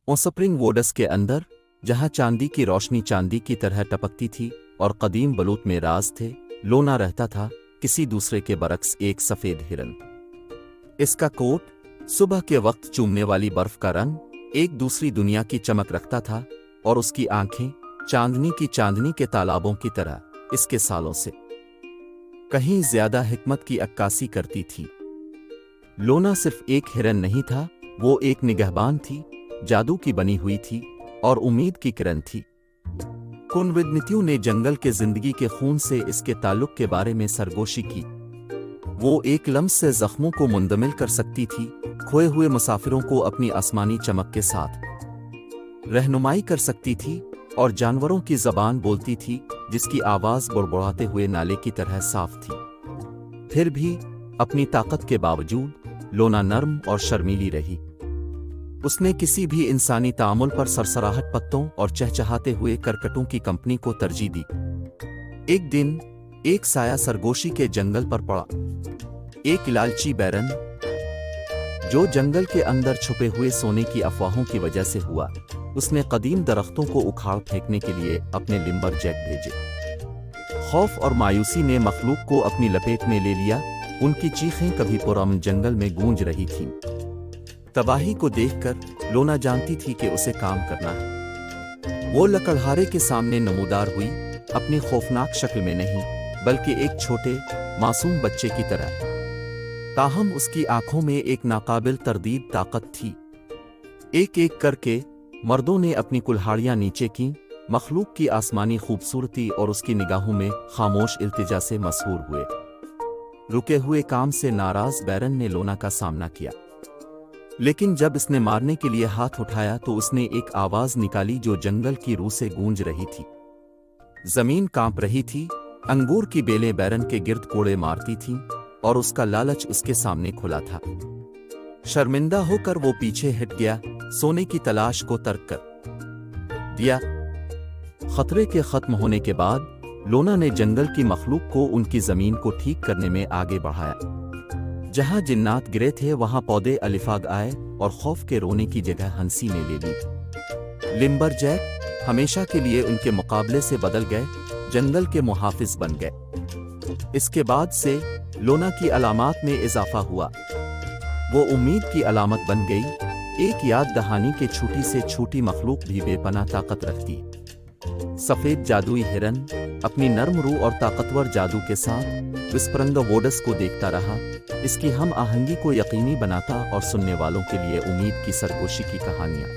ओस्प्रिंग वोडस के अंदर, जहां चांदी की रोशनी चांदी की तरह टपकती थी और कदीम बलूत में राज थे, लोना रहता था, किसी दूसरे के बरक्स एक सफेद हिरन। इसका कोट, सुबह के वक्त चूमने वाली बर्फ का रंग, एक दूसरी दुनिया की चमक रखता था, और उसकी आंखें चांदनी के तालाबों की तरह इसके सालों से कहीं ज्यादा हिकमत की अक्कासी करती थी। लोना सिर्फ एक हिरन नहीं था, वो एक निगहबान थी, जादू की बनी हुई थी और उम्मीद की किरण थी। कुनविदनीतियों ने जंगल के जिंदगी के खून से इसके ताल्लुक के बारे में सरगोशी की। वो एक लम्स से जख्मों को मुंदमिल कर सकती थी, खोए हुए मुसाफिरों को अपनी आसमानी चमक के साथ रहनुमाई कर सकती थी, और जानवरों की जबान बोलती थी जिसकी आवाज बुड़बुड़ाते हुए नाले की तरह साफ थी। फिर भी अपनी ताकत के बावजूद लोना नर्म और शर्मीली रही। उसने किसी भी इंसानी तामुल पर सरसराहट पत्तों और चहचहाते हुए करकटों की कंपनी को तरजीह दी। एक दिन एक साया सरगोशी के जंगल पर पड़ा। एक लालची बैरन, जो जंगल के अंदर छुपे हुए सोने की अफवाहों की वजह से हुआ, उसने कदीम दरख्तों को उखाड़ फेंकने के लिए अपने लिम्बरजैक भेजे। खौफ और मायूसी ने मखलूक को अपनी लपेट में ले लिया। उनकी चीखें कभी पुरअमन जंगल में गूंज रही थीं। तबाही को देखकर लोना जानती थी कि उसे काम करना है। वो लकड़हारे के सामने नमूदार हुई, अपनी खौफनाक शक्ल में नहीं, बल्कि एक छोटे मासूम बच्चे की तरह। ताहम उसकी आंखों में एक नाकाबिल तरदीद ताकत थी। एक एक करके मर्दों ने अपनी कुल्हाड़ियां नीचे कीं। मखलूक की आसमानी खूबसूरती और उसकी निगाहों में खामोश इल्तिजा से मसहूर हुए। रुके हुए काम से नाराज बैरन ने लोना का सामना किया, लेकिन जब इसने मारने के लिए हाथ उठाया तो उसने एक आवाज निकाली जो जंगल की रूह से गूंज रही थी। जमीन कांप रही थी, अंगूर की बेलें बैरन के गिर्द कोड़े मारती थीं, और उसका लालच उसके सामने खुला था। शर्मिंदा होकर वो पीछे हट गया, सोने की तलाश को तर्क कर दिया। खतरे के खत्म होने के बाद लोना ने जंगल की मखलूक को उनकी जमीन को ठीक करने में आगे बढ़ाया। जहां जिन्नात गिरे थे वहां पौधे अलिफाग आए और खौफ के रोने की जगह हंसी ने ले ली। लिम्बरजैक हमेशा के लिए उनके मुकाबले से बदल गए, जंगल के मुहाफिज बन गए। इसके बाद से लोना की अलामात में इजाफा हुआ। वो उम्मीद की अलामत बन गई, एक याद दहानी के छोटी से छोटी मखलूक भी बेपनाह ताकत रखती। सफेद जादुई हिरन अपनी नर्म रूह और ताकतवर जादू के साथ विस्परंगा वोडस को देखता रहा, इसकी हम आहंगी को यकीनी बनाता और सुनने वालों के लिए उम्मीद की सरगोशी की कहानियां।